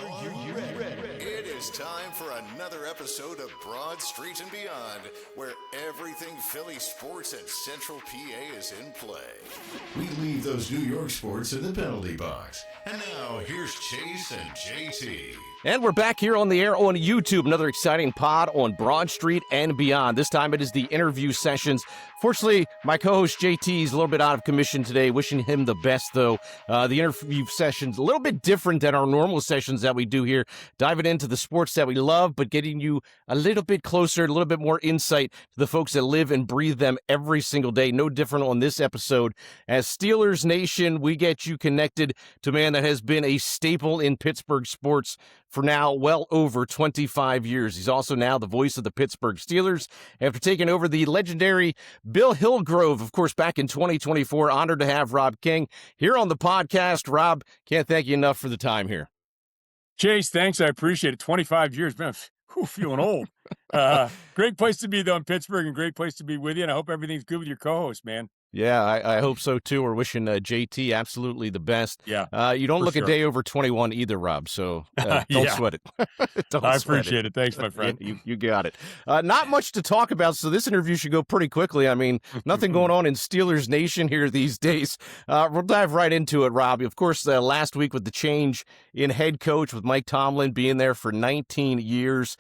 Are you ready? It is time for another episode of Broad Street and Beyond, where everything Philly sports at Central PA is in play. We leave those New York sports in the penalty box. And now, here's Chase and JT. And we're back here on the air on YouTube. Another exciting pod on Broad Street and Beyond. This time it is the interview sessions. Fortunately, my co-host JT is a little bit out of commission today. Wishing him the best, though. The interview sessions a little bit different than our normal sessions that we do here. Diving into the sports that we love, but getting you a little bit closer, a little bit more insight to the folks that live and breathe them every single day. No different on this episode. As Steelers Nation, we get you connected to a man that has been a staple in Pittsburgh sports for now well over 25 years. He's also now the voice of the Pittsburgh Steelers after taking over the legendary Bill Hillgrove, of course, back in 2024. Honored to have Rob King here on the podcast. Rob, can't thank you enough for the time here. Chase, thanks. I appreciate it. 25 years, man. Feeling old. Great place to be, though, in Pittsburgh, and great place to be with you, and I hope everything's good with your co-host, man. Yeah, I hope so, too. We're wishing JT absolutely the best. Yeah, you don't look sure. a day over 21 either, Rob, so don't sweat it. I appreciate it. Thanks, my friend. You got it. Not much to talk about, so this interview should go pretty quickly. I mean, nothing going on in Steelers Nation here these days. We'll dive right into it, Rob. Of course, last week with the change in head coach with Mike Tomlin being there for 19 years,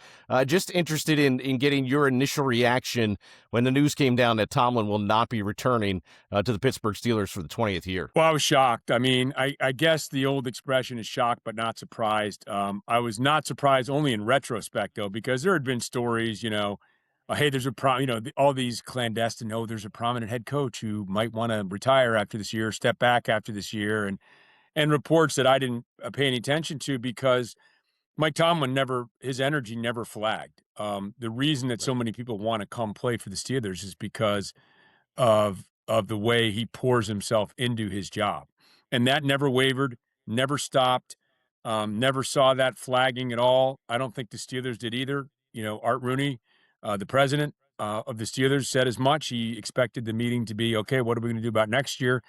just interested in getting your initial reaction when the news came down that Tomlin will not be returning to the Pittsburgh Steelers for the 20th year. Well, I was shocked. I mean, I guess the old expression is shocked but not surprised. I was not surprised only in retrospect, though, because there had been stories, hey, there's all these clandestine, there's a prominent head coach who might want to retire after this year, step back after this year, and reports that I didn't pay any attention to because Mike Tomlin his energy never flagged. The reason that so many people want to come play for the Steelers is because of the way he pours himself into his job. And that never wavered, never stopped, never saw that flagging at all. I don't think the Steelers did either. Art Rooney, the president of the Steelers, said as much. He expected the meeting to be, okay, what are we going to do about next year?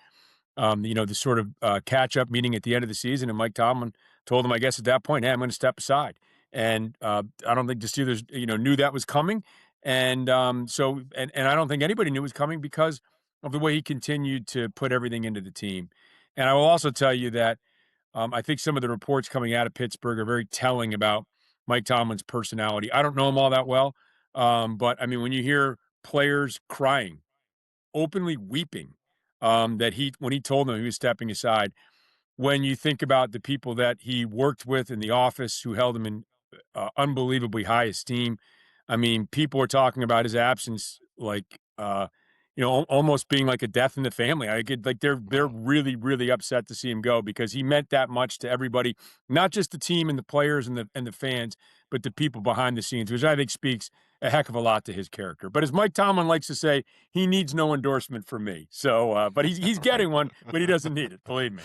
The sort of catch-up meeting at the end of the season. And Mike Tomlin told him, I guess at that point, hey, I'm going to step aside. And I don't think the Steelers, knew that was coming. And so I don't think anybody knew it was coming because of the way he continued to put everything into the team. And I will also tell you that I think some of the reports coming out of Pittsburgh are very telling about Mike Tomlin's personality. I don't know him all that well, but I mean, when you hear players crying, openly weeping, when he told them he was stepping aside, when you think about the people that he worked with in the office who held him in unbelievably high esteem, I mean, people are talking about his absence like almost being like a death in the family. They're really, really upset to see him go because he meant that much to everybody, not just the team and the players and the fans, but the people behind the scenes, which I think speaks a heck of a lot to his character. But as Mike Tomlin likes to say, he needs no endorsement from me. So, but he's getting one, but he doesn't need it. Believe me.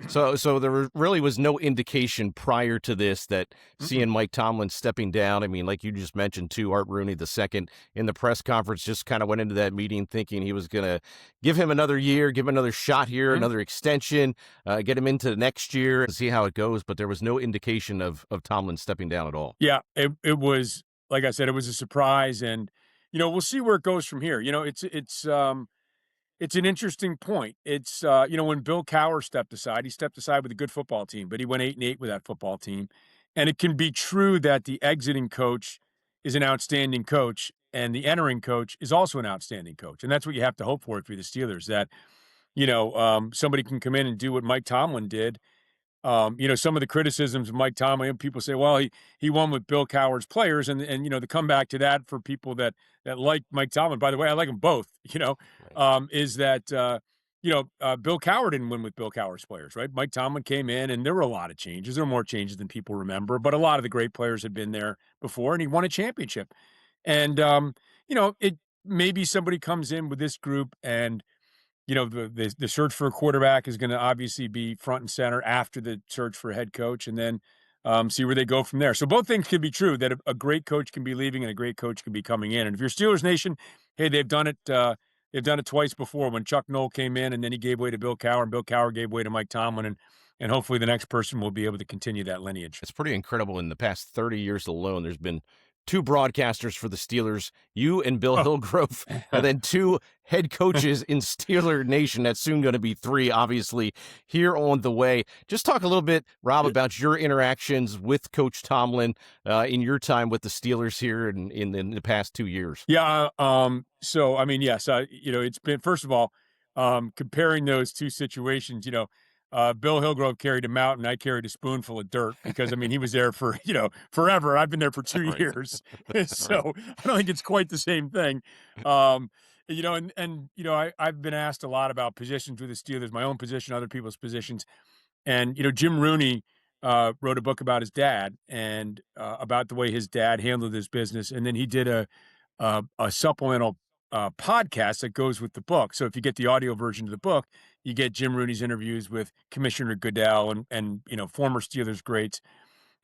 So there really was no indication prior to this that seeing Mike Tomlin stepping down. I mean, like you just mentioned, too, Art Rooney II in the press conference just kind of went into that meeting thinking he was going to give him another year, give him another shot here, another extension, get him into next year, see how it goes. But there was no indication of Tomlin stepping down at all. Yeah, it was, like I said, it was a surprise. And, we'll see where it goes from here. It's an interesting point. It's, when Bill Cowher stepped aside, he stepped aside with a good football team, but he went 8-8 with that football team. And it can be true that the exiting coach is an outstanding coach and the entering coach is also an outstanding coach. And that's what you have to hope for if you're the Steelers, that, somebody can come in and do what Mike Tomlin did. Some of the criticisms of Mike Tomlin, people say, well, he won with Bill Cowher's players. And the comeback to that for people that like Mike Tomlin, by the way, I like them both, is that, Bill Cowher didn't win with Bill Cowher's players, right? Mike Tomlin came in and there were a lot of changes. There were more changes than people remember, but a lot of the great players had been there before and he won a championship. And, it maybe somebody comes in with this group and, the search for a quarterback is going to obviously be front and center after the search for a head coach, and then see where they go from there. So both things can be true, that a great coach can be leaving and a great coach can be coming in. And if you're Steelers Nation, hey, they've done it twice before when Chuck Noll came in and then he gave way to Bill Cowher and Bill Cowher gave way to Mike Tomlin. and hopefully the next person will be able to continue that lineage. It's pretty incredible. In the past 30 years alone, there's been two broadcasters for the Steelers, you and Bill Hillgrove, and then two head coaches in Steeler Nation. That's soon going to be three, obviously, here on the way. Just talk a little bit, Rob, about your interactions with Coach Tomlin in your time with the Steelers here in the past 2 years. Yeah. So, I mean, yes, it's been, first of all, comparing those two situations, Bill Hillgrove carried a mountain. I carried a spoonful of dirt because, I mean, he was there for, forever. I've been there for 2 years. So I don't think it's quite the same thing. I've been asked a lot about positions with the Steelers, my own position, other people's positions. And, Jim Rooney wrote a book about his dad and about the way his dad handled his business. And then he did a supplemental podcast that goes with the book. So if you get the audio version of the book, you get Jim Rooney's interviews with Commissioner Goodell and former Steelers greats.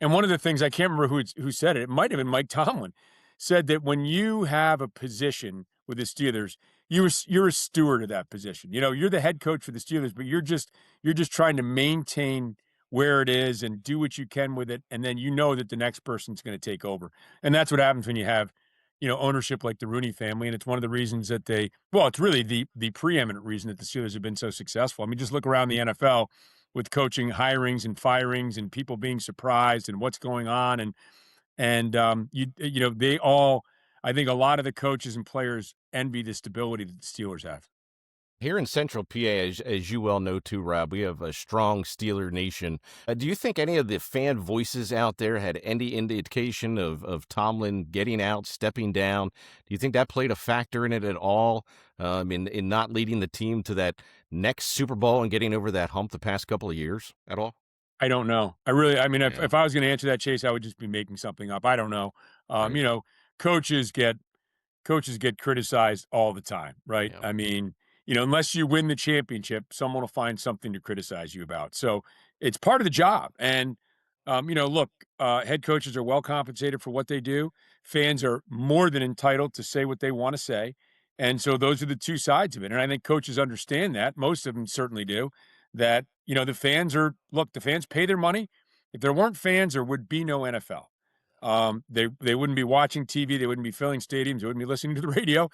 And one of the things, I can't remember who said it, it might have been Mike Tomlin, said that when you have a position with the Steelers, you're a steward of that position. You're the head coach for the Steelers, but you're just trying to maintain where it is and do what you can with it, and then that the next person's going to take over. And that's what happens when you have ownership like the Rooney family. And it's one of the reasons that it's really the preeminent reason that the Steelers have been so successful. I mean, just look around the NFL with coaching hirings and firings and people being surprised and what's going on. And they all, I think a lot of the coaches and players envy the stability that the Steelers have. Here in Central PA, as you well know too, Rob, we have a strong Steeler nation. Do you think any of the fan voices out there had any indication of Tomlin getting out, stepping down? Do you think that played a factor in it at all, in not leading the team to that next Super Bowl and getting over that hump the past couple of years at all? I don't know. If I was going to answer that, Chase, I would just be making something up. I don't know. Right. Coaches get criticized all the time, right? Yeah. I mean, unless you win the championship, someone will find something to criticize you about. So it's part of the job. And, head coaches are well compensated for what they do. Fans are more than entitled to say what they want to say. And so those are the two sides of it. And I think coaches understand that. Most of them certainly do. That, the fans pay their money. If there weren't fans, there would be no NFL. They wouldn't be watching TV. They wouldn't be filling stadiums. They wouldn't be listening to the radio.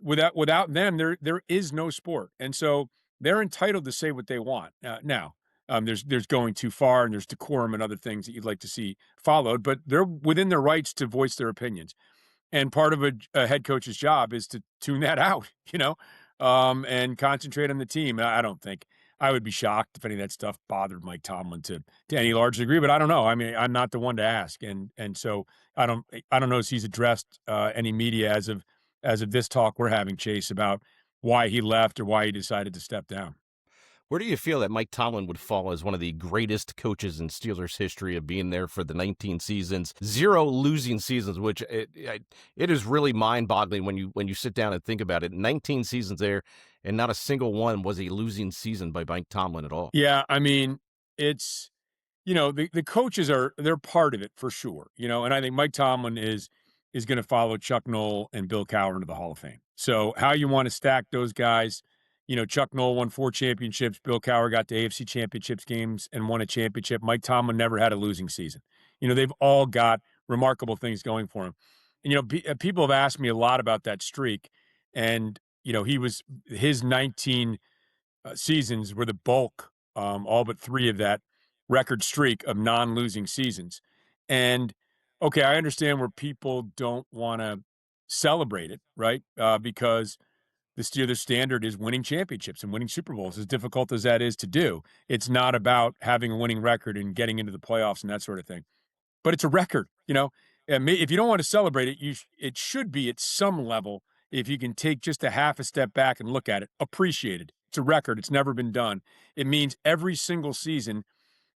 Without them, there is no sport. And so they're entitled to say what they want. Now, there's going too far, and there's decorum and other things that you'd like to see followed, but they're within their rights to voice their opinions. And part of a head coach's job is to tune that out, and concentrate on the team. I don't think I would be shocked if any of that stuff bothered Mike Tomlin to any large degree, but I don't know. I mean, I'm not the one to ask. And so I don't know if he's addressed any media as of this talk we're having, Chase, about why he left or why he decided to step down. Where do you feel that Mike Tomlin would fall as one of the greatest coaches in Steelers history of being there for the 19 seasons, 0 losing seasons, which it is really mind-boggling when you sit down and think about it. 19 seasons there, and not a single one was a losing season by Mike Tomlin at all. Yeah, I mean, it's the coaches they're part of it for sure. And I think Mike Tomlin is going to follow Chuck Noll and Bill Cowher into the Hall of Fame. So how you want to stack those guys? Chuck Noll won 4 championships. Bill Cowher got to AFC championships games and won a championship. Mike Tomlin never had a losing season. They've all got remarkable things going for him. And, people have asked me a lot about that streak. And, his 19 seasons were the bulk, all but 3 of that record streak of non-losing seasons. And, okay, I understand where people don't want to celebrate it, right? Because the Steelers standard is winning championships and winning Super Bowls, as difficult as that is to do. It's not about having a winning record and getting into the playoffs and that sort of thing. But it's a record, And if you don't want to celebrate it, it should be at some level, if you can take just a half a step back and look at it, appreciated. It's a record. It's never been done. It means every single season,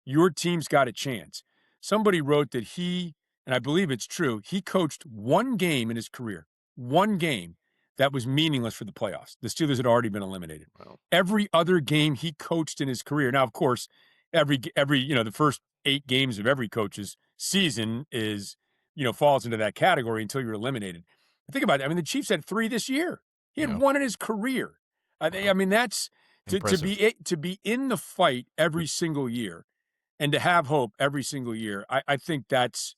your team's got a chance. Somebody wrote that and I believe it's true, he coached 1 game in his career, 1 game that was meaningless for the playoffs. The Steelers had already been eliminated. Wow. Every other game he coached in his career. Now, of course, every the first 8 games of every coach's season is, falls into that category until you're eliminated. But think about it. I mean, the Chiefs had 3 this year. He had 1 in his career. I mean, that's Impressive. To be in the fight every single year and to have hope every single year, I think that's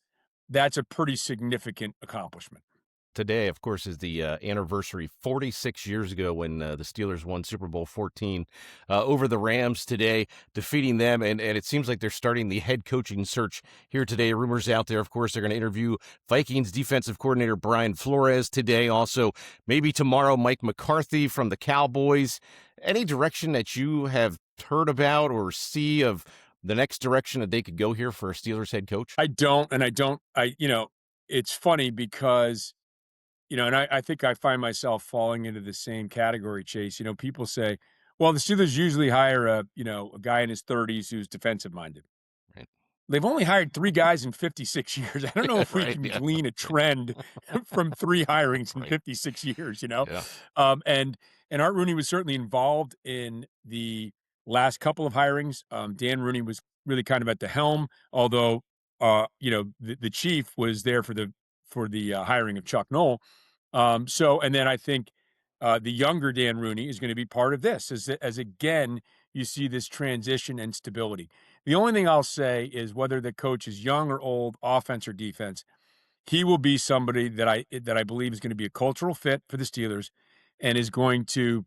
a pretty significant accomplishment. Today, of course, is the anniversary 46 years ago when the Steelers won Super Bowl 14 over the Rams today, defeating them. And it seems like they're starting the head coaching search here today. Rumors out there, of course, they're going to interview Vikings defensive coordinator Brian Flores today. Also, maybe tomorrow, Mike McCarthy from the Cowboys. Any direction that you have heard about or see of the next direction that they could go here for a Steelers head coach? I don't, and I don't, it's funny because, and I think I find myself falling into the same category, Chase. People say, well, the Steelers usually hire a guy in his 30s who's defensive minded. Right. They've only hired 3 guys in 56 years. I don't know if we Right, can yeah. glean a trend from 3 hirings in Right. 56 years, Yeah. And Art Rooney was certainly involved in the last couple of hirings. Dan Rooney was really kind of at the helm, although, the chief was there for the hiring of Chuck Noll. And then I think the younger Dan Rooney is going to be part of this as again, you see this transition and stability. The only thing I'll say is whether the coach is young or old, offense or defense, he will be somebody that I believe is going to be a cultural fit for the Steelers and is going to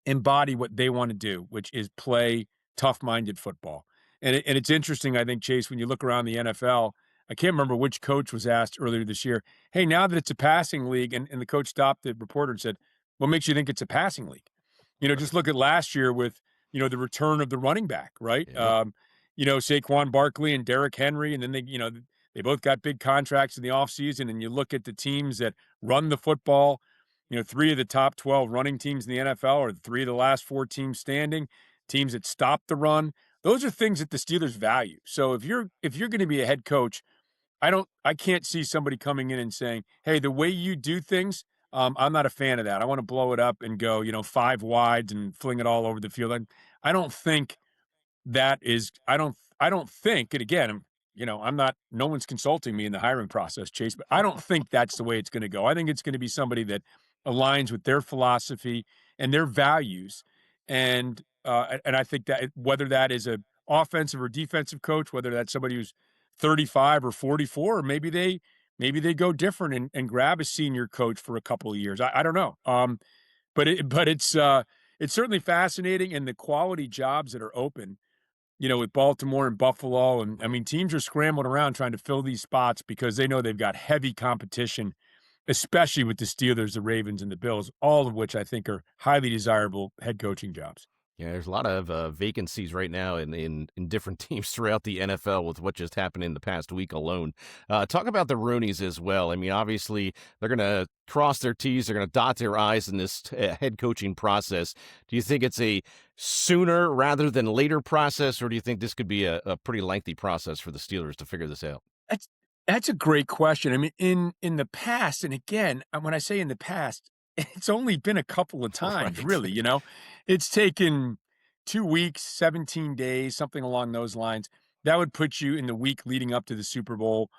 embody what they want to do, which is play tough-minded football. And it's interesting, I think, Chase, when you look around the NFL, I can't remember which coach was asked earlier this year, hey, now that it's a passing league, and the coach stopped the reporter and said, what makes you think it's a passing league? Just look at last year with, the return of the running back, right? Yep. Saquon Barkley and Derrick Henry, and then they both got big contracts in the offseason, and you look at the teams that run the football, 3 of the top 12 running teams in the NFL are 3 of the last 4 teams standing, teams that stop the run. Those are things that the Steelers value. So if you're going to be a head coach, I can't see somebody coming in and saying, hey, the way you do things, I'm not a fan of that. I want to blow it up and go, 5 wides and fling it all over the field. I don't think that is, I don't think, and again, I'm not, no one's consulting me in the hiring process, Chase, but I don't think that's the way it's going to go. I think it's going to be somebody that aligns with their philosophy and their values. And I think that whether that is a offensive or defensive coach, whether that's somebody who's 35 or 44, or maybe they go different and grab a senior coach for a couple of years. I don't know. But it's certainly fascinating, and the quality jobs that are open, with Baltimore and Buffalo, and I mean, teams are scrambling around trying to fill these spots because they know they've got heavy competition, especially with the Steelers, the Ravens, and the Bills, all of which I think are highly desirable head coaching jobs. Yeah, there's a lot of vacancies right now in different teams throughout the NFL with what just happened in the past week alone. Talk about the Rooneys as well. I mean, obviously, they're going to cross their T's, they're going to dot their I's in this head coaching process. Do you think it's a sooner rather than later process, or do you think this could be a pretty lengthy process for the Steelers to figure this out? That's a great question. I mean, in the past, and again, when I say in the past, it's only been a couple of times, Right. really. It's taken 2 weeks, 17 days, something along those lines. That would put you in the week leading up to the Super Bowl,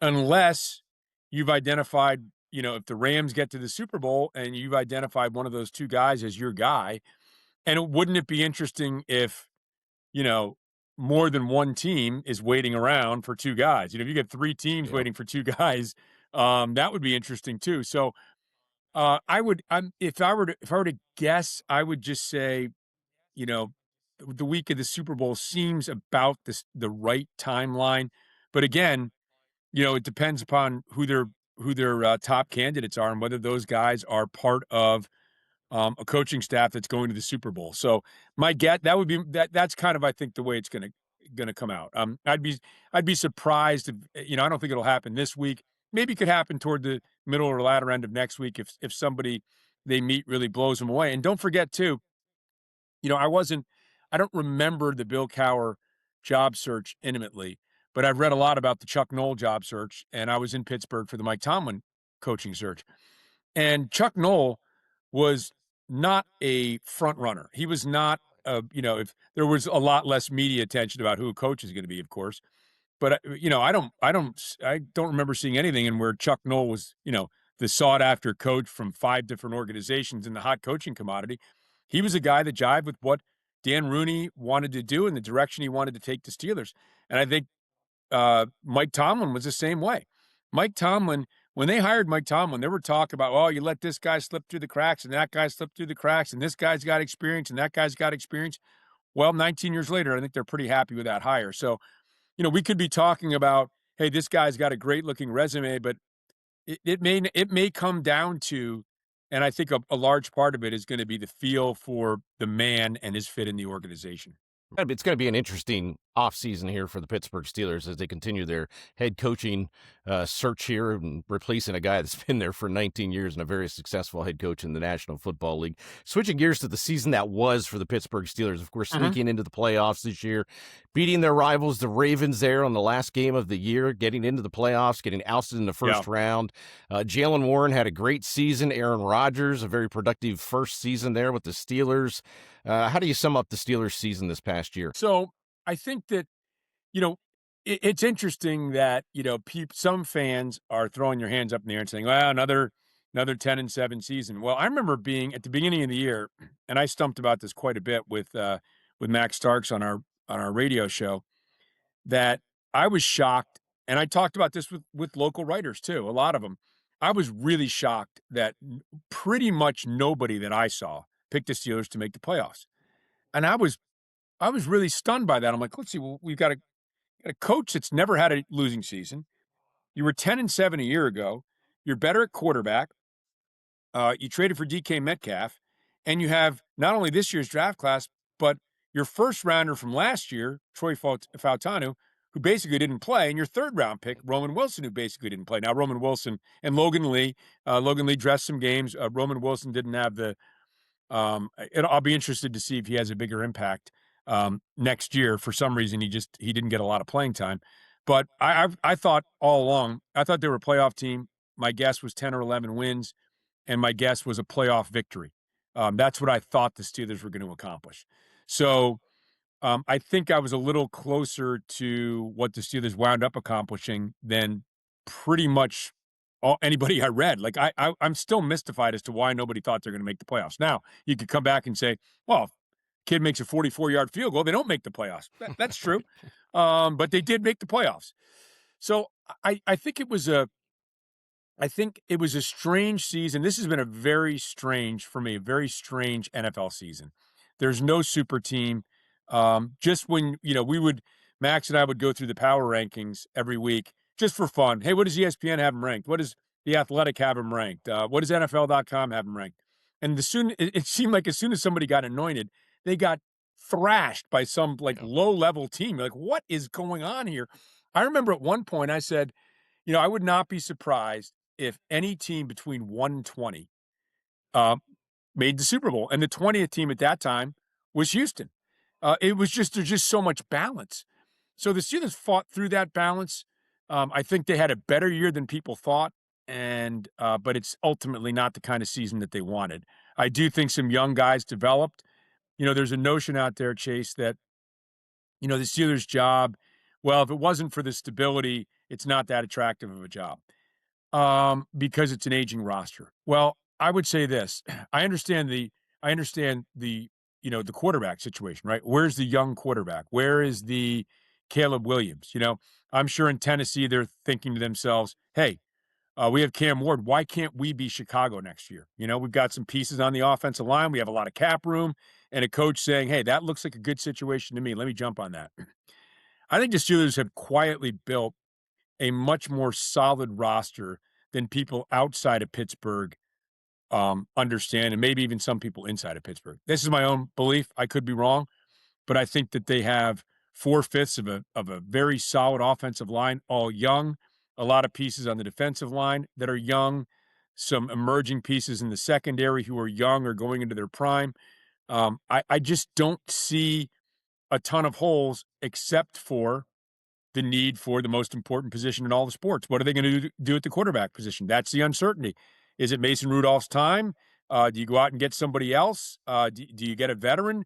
unless you've identified, if the Rams get to the Super Bowl and you've identified one of those 2 guys as your guy. And wouldn't it be interesting if, you know, more than one team is waiting around for 2 guys? If you get 3 teams Yeah. waiting for 2 guys, that would be interesting too. So, if I were to guess, I would just say, you know, the week of the Super Bowl seems about the right timeline. But again, it depends upon who their top candidates are and whether those guys are part of a coaching staff that's going to the Super Bowl. So my get that would be that's kind of, I think, the way it's gonna come out. I'd be surprised if, I don't think it'll happen this week. Maybe it could happen toward the middle or latter end of next week if somebody they meet really blows them away. And don't forget too, I don't remember the Bill Cowher job search intimately, but I've read a lot about the Chuck Noll job search, and I was in Pittsburgh for the Mike Tomlin coaching search. And Chuck Noll was not a front runner. He was not, if there was a lot less media attention about who a coach is going to be, of course. But I don't remember seeing anything in where Chuck Noll was, the sought after coach from 5 different organizations in the hot coaching commodity. He was a guy that jived with what Dan Rooney wanted to do and the direction he wanted to take the Steelers. And I think Mike Tomlin was the same way. Mike Tomlin, when they hired Mike Tomlin, there were talk about, oh, you let this guy slip through the cracks and that guy slip through the cracks and this guy's got experience and that guy's got experience. Well, 19 years later, I think they're pretty happy with that hire. So, we could be talking about, hey, this guy's got a great looking resume, but it may come down to, and I think a large part of it is going to be the feel for the man and his fit in the organization. It's going to be an interesting offseason here for the Pittsburgh Steelers as they continue their head coaching search here and replacing a guy that's been there for 19 years and a very successful head coach in the National Football League. Switching gears to the season that was for the Pittsburgh Steelers, of course, sneaking into the playoffs this year, beating their rivals, the Ravens, there on the last game of the year, getting into the playoffs, getting ousted in the first round. Jalen Warren had a great season. Aaron Rodgers, a very productive first season there with the Steelers. How do you sum up the Steelers' season this past year? So I think that, it's interesting that, some fans are throwing their hands up in the air and saying, well, another 10-7 season. Well, I remember being at the beginning of the year, and I stumped about this quite a bit with Max Starks on our radio show, that I was shocked, and I talked about this with local writers too, a lot of them. I was really shocked that pretty much nobody that I saw picked the Steelers to make the playoffs. And I was really stunned by that. I'm like, let's see, well, we've got a coach that's never had a losing season. You were 10-7 a year ago. You're better at quarterback. You traded for DK Metcalf, and you have not only this year's draft class, but your first rounder from last year, Troy Fautanu, who basically didn't play, and your third round pick, Roman Wilson, who basically didn't play. Now, Roman Wilson and Logan Lee dressed some games. Roman Wilson didn't have the I'll be interested to see if he has a bigger impact next year. For some reason, he didn't get a lot of playing time. But I thought all along, I thought they were a playoff team. My guess was 10 or 11 wins, and my guess was a playoff victory. That's what I thought the Steelers were going to accomplish. So I think I was a little closer to what the Steelers wound up accomplishing than pretty much anybody I read. Like I'm still mystified as to why nobody thought they're going to make the playoffs. Now you could come back and say, well, if kid makes a 44-yard field goal, they don't make the playoffs. That's true. But they did make the playoffs. So I think it was a strange season. This has been a very strange NFL season. There's no super team. Just when, Max and I would go through the power rankings every week just for fun. Hey, what does ESPN have them ranked? What does The Athletic have them ranked? What does NFL.com have them ranked? And it seemed like as soon as somebody got anointed, they got thrashed by some low-level team. You're like, what is going on here? I remember at one point I said, I would not be surprised if any team between 1 and 20 made the Super Bowl. And the 20th team at that time was Houston. There's just so much balance. So the Steelers fought through that balance. I think they had a better year than people thought, but it's ultimately not the kind of season that they wanted. I do think some young guys developed. There's a notion out there, Chase, that, the Steelers' job, well, if it wasn't for the stability, it's not that attractive of a job because it's an aging roster. Well, I would say this. I understand the quarterback situation, right? Where's the young quarterback? Where is the Caleb Williams? I'm sure in Tennessee, they're thinking to themselves, hey, we have Cam Ward. Why can't we be Chicago next year? We've got some pieces on the offensive line. We have a lot of cap room and a coach saying, hey, that looks like a good situation to me. Let me jump on that. I think the Steelers have quietly built a much more solid roster than people outside of Pittsburgh understand, and maybe even some people inside of Pittsburgh. This is my own belief. I could be wrong, but I think that they have 4/5 of a very solid offensive line, all young, a lot of pieces on the defensive line that are young, some emerging pieces in the secondary who are young or going into their prime. I just don't see a ton of holes except for the need for the most important position in all the sports. What are they going to do at the quarterback position? That's the uncertainty. Is it Mason Rudolph's time? Do you go out and get somebody else? Do you get a veteran?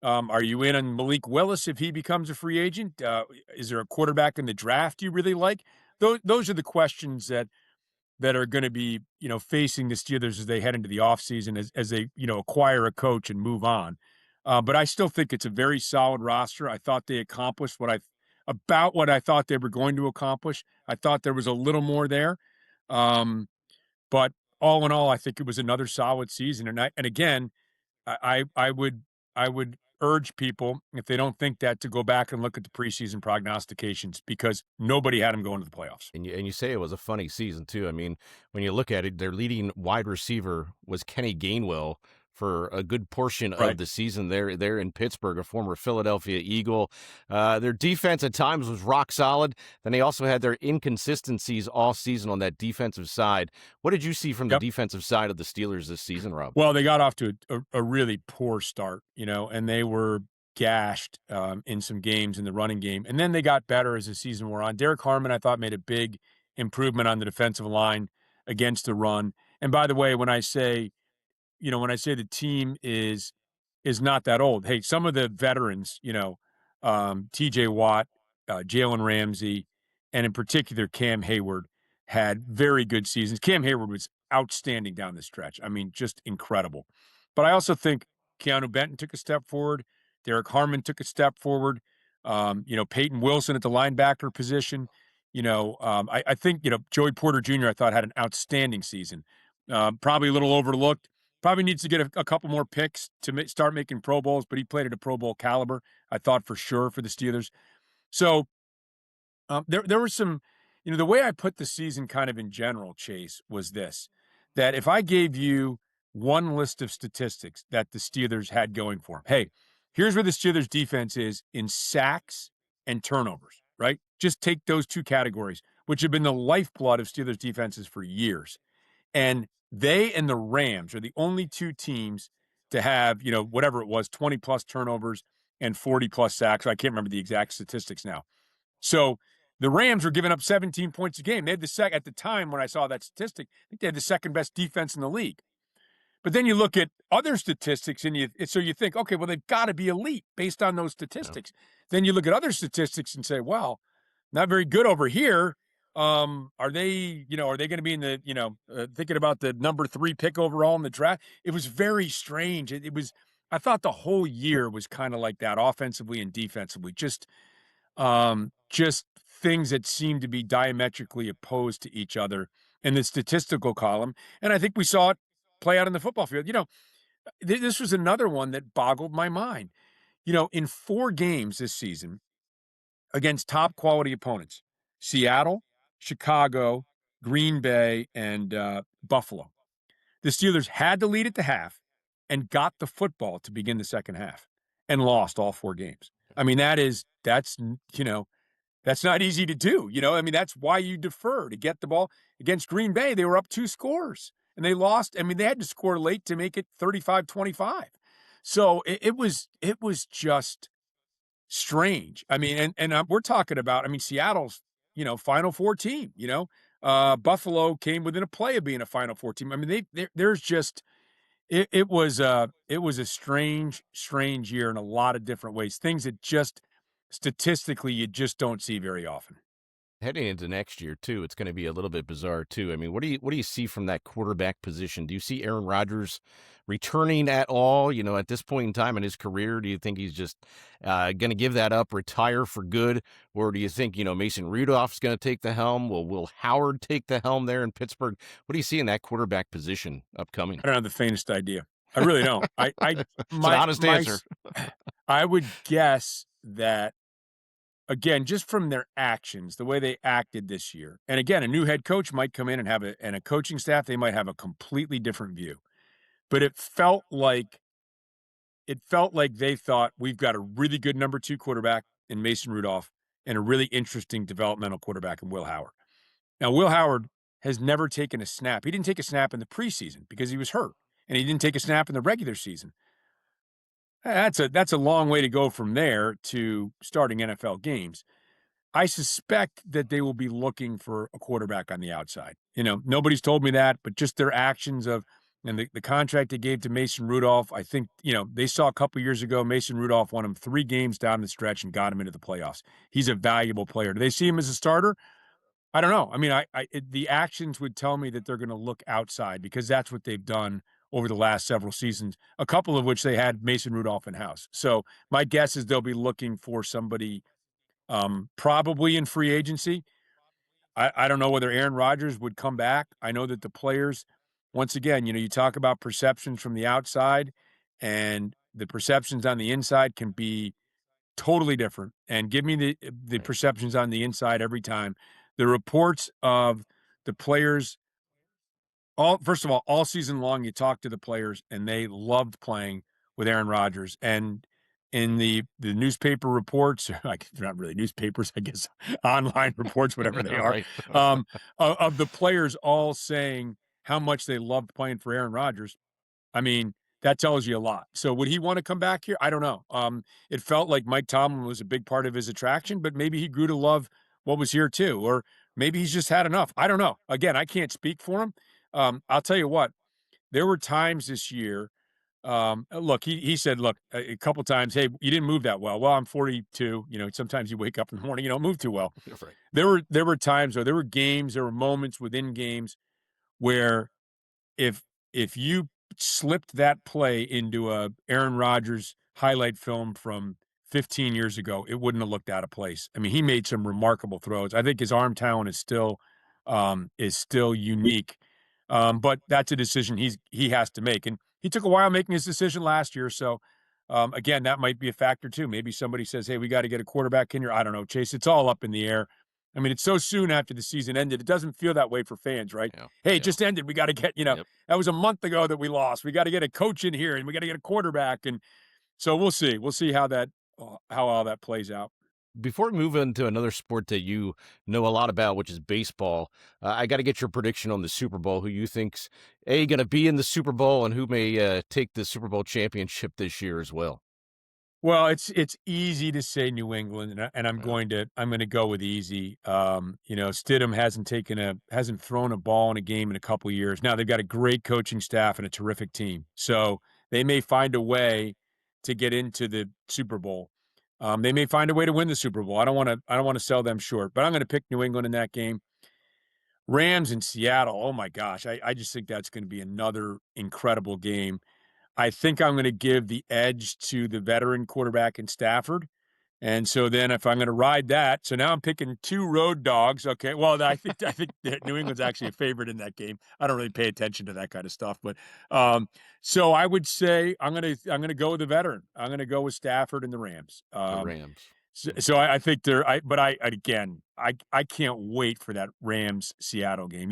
Are you in on Malik Willis if he becomes a free agent? Is there a quarterback in the draft you really like? Those are the questions that that are going to be, facing the Steelers as they head into the offseason, as they, acquire a coach and move on. But I still think it's a very solid roster. I thought they accomplished what I thought they were going to accomplish. I thought there was a little more there. Um, but all in all, I think it was another solid season. And again, I would urge people, if they don't think that, to go back and look at the preseason prognostications, because nobody had them going to the playoffs. And you say it was a funny season too. I mean, when you look at it, their leading wide receiver was Kenny Gainwell for a good portion of Right. the season there in Pittsburgh, a former Philadelphia Eagle. Their defense at times was rock solid. Then they also had their inconsistencies all season on that defensive side. What did you see from the Yep. defensive side of the Steelers this season, Rob? Well, they got off to a really poor start, and they were gashed in some games in the running game. And then they got better as the season wore on. Derek Harmon, I thought, made a big improvement on the defensive line against the run. And by the way, when I say the team is not that old, hey, some of the veterans, TJ Watt, Jalen Ramsey, and in particular Cam Hayward, had very good seasons. Cam Hayward was outstanding down the stretch. I mean, just incredible. But I also think Keanu Benton took a step forward. Derek Harmon took a step forward. Peyton Wilson at the linebacker position. I think, Joey Porter Jr., I thought, had an outstanding season. Probably a little overlooked. Probably needs to get a couple more picks to start making Pro Bowls, but he played at a Pro Bowl caliber, I thought, for sure, for the Steelers. So there were some, the way I put the season kind of in general, Chase, was this: that if I gave you one list of statistics that the Steelers had going for them, hey, here's where the Steelers defense is in sacks and turnovers, right? Just take those two categories, which have been the lifeblood of Steelers defenses for years. And they and the Rams are the only two teams to have, whatever it was, 20 plus turnovers and 40 plus sacks. I can't remember the exact statistics now. So the Rams were giving up 17 points a game. They had at the time when I saw that statistic, I think they had the second best defense in the league. But then you look at other statistics and so you think, okay, well, they've got to be elite based on those statistics. Yeah. Then you look at other statistics and say, well, not very good over here. Are they going to be in the, thinking about the number 3 pick overall in the draft? It was very strange. I thought the whole year was kind of like that, offensively and defensively, just things that seemed to be diametrically opposed to each other in the statistical column. And I think we saw it play out in the football field. This was another one that boggled my mind. In 4 games this season against top quality opponents, Seattle, Chicago, Green Bay, and Buffalo, the Steelers had the lead at the half and got the football to begin the second half and lost all 4 games. I mean, that's not easy to do. That's why you defer to get the ball. Against Green Bay, they were up 2 scores and they lost. I mean, they had to score late to make it 35-25. So it was just strange. I mean, and we're talking about, Seattle's, Final Four team, Buffalo came within a play of being a Final Four team. I mean, there's just, it was a strange year in a lot of different ways. Things that just statistically you just don't see very often. Heading into next year too, it's going to be a little bit bizarre too. I mean, what do you see from that quarterback position? Do you see Aaron Rodgers returning at all? At this point in time in his career, do you think he's just going to give that up, retire for good, or do you think Mason Rudolph's going to take the helm? Will Howard take the helm there in Pittsburgh? What do you see in that quarterback position upcoming? I don't have the faintest idea. I really don't. It's an honest answer. I would guess that, again, just from their actions, the way they acted this year, and again, a new head coach might come in and have a coaching staff, they might have a completely different view. But it felt like they thought, we've got a really good number 2 quarterback in Mason Rudolph and a really interesting developmental quarterback in Will Howard. Now, Will Howard has never taken a snap. He didn't take a snap in the preseason because he was hurt, and he didn't take a snap in the regular season. That's a long way to go from there to starting NFL games. I suspect that they will be looking for a quarterback on the outside. Nobody's told me that, but just their actions and the contract they gave to Mason Rudolph, I think, they saw a couple years ago, Mason Rudolph won him 3 games down the stretch and got him into the playoffs. He's a valuable player. Do they see him as a starter? I don't know. I mean, the actions would tell me that they're going to look outside because that's what they've done over the last several seasons, a couple of which they had Mason Rudolph in house. So my guess is they'll be looking for somebody probably in free agency. I don't know whether Aaron Rodgers would come back. I know that the players, once again, you talk about perceptions from the outside, and the perceptions on the inside can be totally different. And give me the Right. perceptions on the inside every time. The reports of the players, all first of all season long, you talk to the players, and they loved playing with Aaron Rodgers. And in the newspaper reports, like they're not really newspapers, I guess, online reports, whatever they are, Right. of the players all saying how much they loved playing for Aaron Rodgers. I mean, that tells you a lot. So would he want to come back here? I don't know. It felt like Mike Tomlin was a big part of his attraction, but maybe he grew to love what was here too, or maybe he's just had enough. I don't know. Again, I can't speak for him. I'll tell you what. There were times this year. Look, he said, look, a couple times, hey, you didn't move that well. Well, I'm 42. Sometimes you wake up in the morning, you don't move too well. Right. There were times, or there were games, there were moments within games where if if you slipped that play into a Aaron Rodgers highlight film from 15 years ago, it wouldn't have looked out of place. I mean, he made some remarkable throws. I think his arm talent is still unique. But that's a decision he has to make. And he took a while making his decision last year. So again, that might be a factor too. Maybe somebody says, hey, we got to get a quarterback in here. I don't know, Chase. It's all up in the air. I mean, it's so soon after the season ended. It doesn't feel that way for fans, right? Yeah. Hey, it Yeah. just ended. We got to get, Yep. that was a month ago that we lost. We got to get a coach in here and we got to get a quarterback. And so we'll see. We'll see how all that plays out. Before we move into another sport that you know a lot about, which is baseball, I got to get your prediction on the Super Bowl. Who you think's going to be in the Super Bowl, and who may take the Super Bowl championship this year as well? Well, it's easy to say New England, and I'm Yeah. going to go with easy. Stidham hasn't thrown a ball in a game in a couple years. Now they've got a great coaching staff and a terrific team, so they may find a way to get into the Super Bowl. They may find a way to win the Super Bowl. I don't want to sell them short, but I'm going to pick New England in that game. Rams in Seattle. Oh my gosh, I just think that's going to be another incredible game. I think I'm going to give the edge to the veteran quarterback in Stafford. And so then if I'm going to ride that, so now I'm picking two road dogs. Okay. Well, I think that New England's actually a favorite in that game. I don't really pay attention to that kind of stuff, but so I would say I'm going to go with the veteran. I'm going to go with Stafford and the Rams. The Rams. So I think but I can't wait for that Rams Seattle game.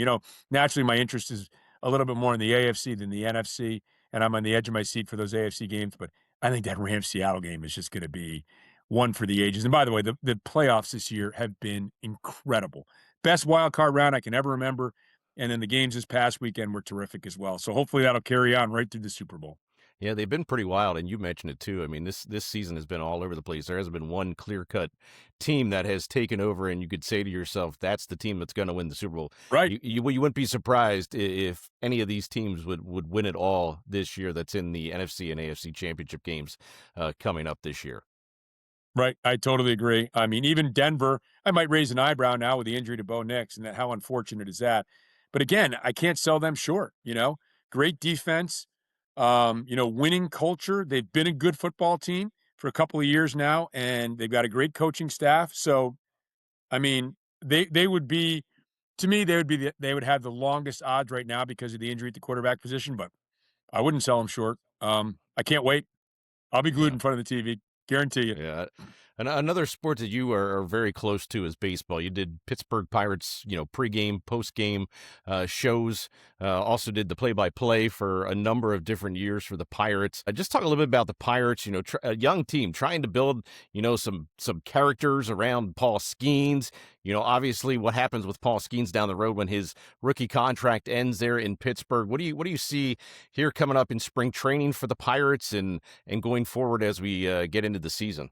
Naturally my interest is a little bit more in the AFC than the NFC, and I'm on the edge of my seat for those AFC games. But I think that Rams Seattle game is just going to be one for the ages. And by the way, the playoffs this year have been incredible. Best wild card round I can ever remember. And then the games this past weekend were terrific as well. So hopefully that'll carry on right through the Super Bowl. Yeah, they've been pretty wild, and you mentioned it too. I mean, this season has been all over the place. There hasn't been one clear-cut team that has taken over, and you could say to yourself, "That's the team that's going to win the Super Bowl." Right. You wouldn't be surprised if any of these teams would win it all this year. That's in the NFC and AFC championship games coming up this year. Right. I totally agree. I mean, even Denver, I might raise an eyebrow now with the injury to Bo Nix, and how unfortunate is that? But again, I can't sell them short. Great defense, winning culture. They've been a good football team for a couple of years now, and they've got a great coaching staff. So, I mean, they would be, to me, they would have the longest odds right now because of the injury at the quarterback position, but I wouldn't sell them short. I can't wait. I'll be glued Yeah. in front of the TV. Guarantee you. Yeah. And another sport that you are very close to is baseball. You did Pittsburgh Pirates, pregame, postgame shows. Also did the play-by-play for a number of different years for the Pirates. Just talk a little bit about the Pirates. A young team trying to build, some characters around Paul Skeens. Obviously what happens with Paul Skeens down the road when his rookie contract ends there in Pittsburgh. What do you see here coming up in spring training for the Pirates and going forward as we get into the season?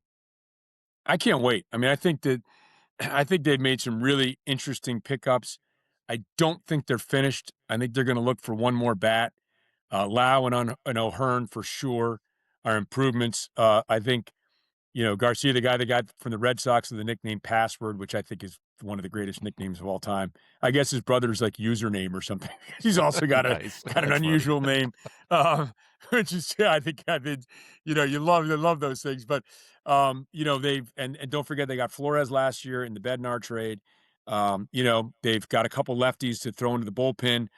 I can't wait. I mean, I think they've made some really interesting pickups. I don't think they're finished. I think they're going to look for one more bat. Lau and O'Hearn for sure are improvements. I think Garcia, the guy that got from the Red Sox with the nickname Password, which I think is one of the greatest nicknames of all time. I guess his brother's like username or something. He's also got Nice. an That's funny. unusual name, which is I think you love those things. But they've and don't forget they got Flores last year in the Bednar trade. They've got a couple lefties to throw into the bullpen.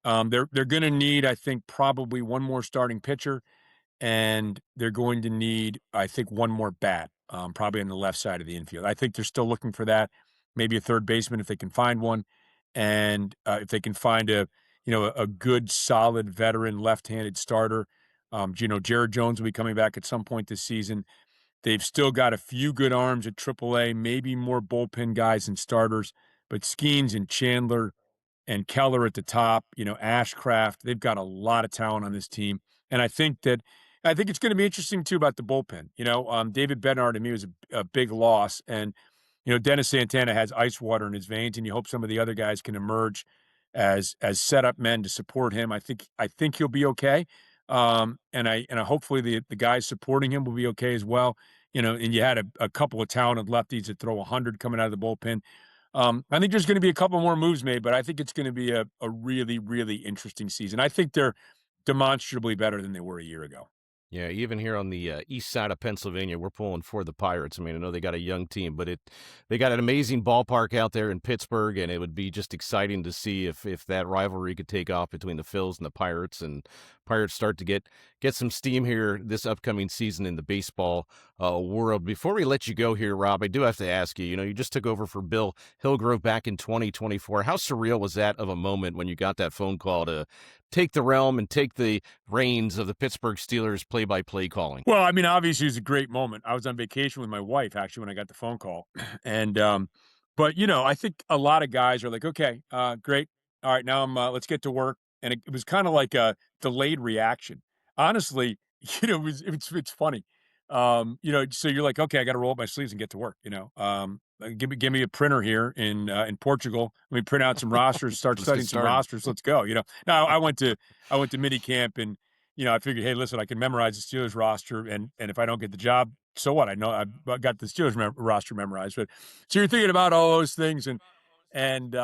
They're going to need, I think, probably one more starting pitcher, and they're going to need, I think, one more bat, probably on the left side of the infield. I think they're still looking for that, maybe a third baseman if they can find one, and if they can find a good, solid veteran left-handed starter. Jared Jones will be coming back at some point this season. They've still got a few good arms at AAA, maybe more bullpen guys and starters, but Skeens and Chandler and Keller at the top, Ashcraft, they've got a lot of talent on this team. And I think it's going to be interesting too about the bullpen. David Bednar to me was a big loss. And, Dennis Santana has ice water in his veins, and you hope some of the other guys can emerge as setup men to support him. I think he'll be okay. And hopefully the guys supporting him will be okay as well. And you had a couple of talented lefties that throw 100 coming out of the bullpen. I think there's going to be a couple more moves made, but I think it's going to be a really, really interesting season. I think they're demonstrably better than they were a year ago. Yeah, even here on the east side of Pennsylvania, we're pulling for the Pirates. I mean, I know they got a young team, but they got an amazing ballpark out there in Pittsburgh, and it would be just exciting to see if that rivalry could take off between the Phils and the Pirates, and Pirates start to get some steam here this upcoming season in the baseball world. Before we let you go here, Rob, I do have to ask you, you just took over for Bill Hillgrove back in 2024. How surreal was that of a moment when you got that phone call to take the realm and take the reins of the Pittsburgh Steelers play-by-play calling? Well, I mean, obviously it was a great moment. I was on vacation with my wife actually when I got the phone call. And but I think a lot of guys are like, okay, great. All right, now let's get to work. And it was kind of like a delayed reaction. Honestly, it's funny. So you're like, okay, I got to roll up my sleeves and get to work, give me a printer here in Portugal. Let me print out some rosters, start studying some rosters. Let's go. Now I went to mini camp, and I figured, hey, listen, I can memorize the Steelers roster, and if I don't get the job, so what? I know I've got the Steelers roster memorized. But so you're thinking about all those things, and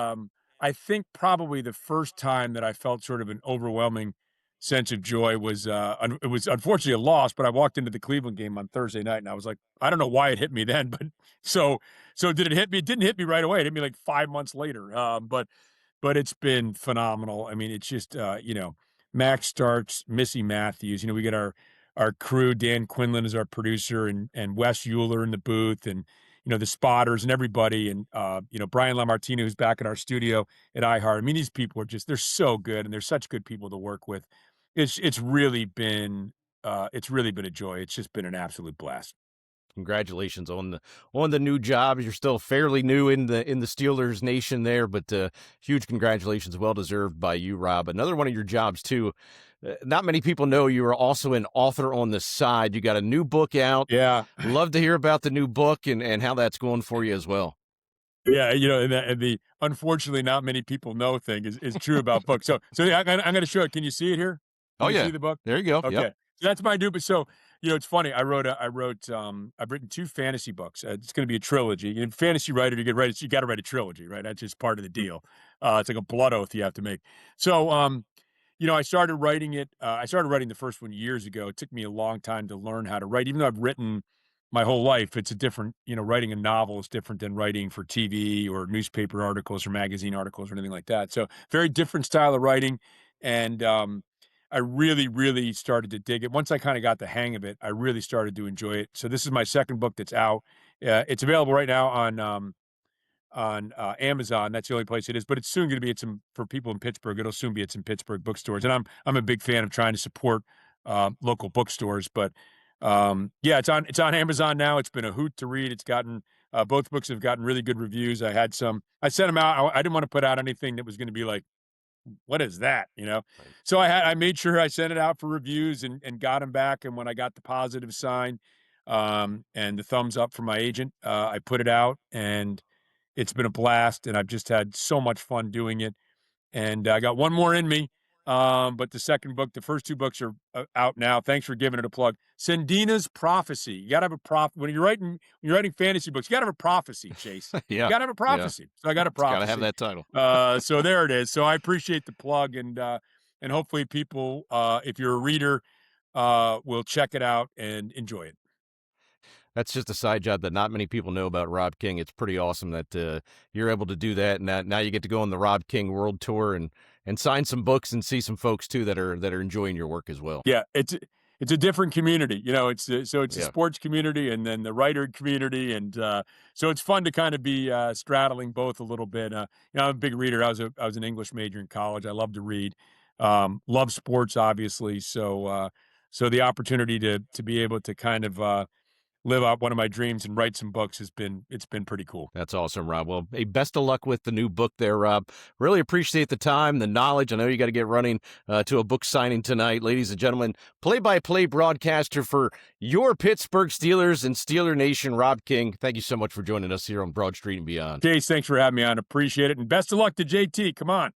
I think probably the first time that I felt sort of an overwhelming sense of joy was it was unfortunately a loss, but I walked into the Cleveland game on Thursday night, and I was like, I don't know why it hit me then, but so did it hit me? It didn't hit me right away. It hit me like 5 months later. But it's been phenomenal. I mean, it's just Max Starks, Missy Matthews. We get our crew. Dan Quinlan is our producer, and Wes Euler in the booth, and the spotters and everybody, and Brian LaMartina, who's back in our studio at iHeart. I mean, these people are they're so good, and they're such good people to work with. It's really been a joy. It's just been an absolute blast. Congratulations on the new job. You're still fairly new in the Steelers nation there, but huge congratulations, well deserved by you, Rob. Another one of your jobs too. Not many people know you are also an author on the side. You got a new book out. Yeah, love to hear about the new book and how that's going for you as well. Yeah, and the unfortunately not many people know thing is true about books. So yeah, I'm going to show it. Can you see it here? Can you see the book? There you go. Okay. Yep. So that's my new. But so it's funny. I've written 2 fantasy books. It's going to be a trilogy. And fantasy writer, you got to write a trilogy, right? That's just part of the deal. It's like a blood oath you have to make. So I started writing it. I started writing the first one years ago. It took me a long time to learn how to write, even though I've written my whole life. It's a different, writing a novel is different than writing for TV or newspaper articles or magazine articles or anything like that. So very different style of writing. And I really, really started to dig it. Once I kind of got the hang of it, I really started to enjoy it. So this is my second book that's out. It's available right now on Amazon. That's the only place it is, but it's soon going to be for people in Pittsburgh. It'll soon be at some Pittsburgh bookstores. And I'm a big fan of trying to support local bookstores, but it's on Amazon now. It's been a hoot to read. It's gotten both books have gotten really good reviews. I sent them out. I didn't want to put out anything that was going to be like, what is that? Right. So I made sure I sent it out for reviews and got them back. And when I got the positive sign and the thumbs up from my agent, I put it out, and it's been a blast. And I've just had so much fun doing it. And I got one more in me. But the second book, the first two books are out now. Thanks for giving it a plug. Sendina's Prophecy. You got to have a when you're writing fantasy books. You got to have a prophecy, Chase. Yeah. You got to have a prophecy. Yeah. So I got a prophecy. Got to have that title. So there it is. So I appreciate the plug, and hopefully people, if you're a reader, will check it out and enjoy it. That's just a side job that not many people know about Rob King. It's pretty awesome that you're able to do that, and now you get to go on the Rob King World Tour and sign some books and see some folks too that are enjoying your work as well. Yeah, it's a different community, it's the sports community and then the writer community, and so it's fun to kind of be straddling both a little bit. I'm a big reader. I was an English major in college. I love to read, love sports, obviously. So the opportunity to be able to kind of live out one of my dreams and write some books it's been pretty cool. That's awesome, Rob. Well, hey, best of luck with the new book there, Rob. Really appreciate the time, the knowledge. I know you got to get running to a book signing tonight. Ladies and gentlemen, play-by-play broadcaster for your Pittsburgh Steelers and Steeler Nation, Rob King. Thank you so much for joining us here on Broad Street and Beyond. Chase, thanks for having me on. Appreciate it. And best of luck to JT. Come on.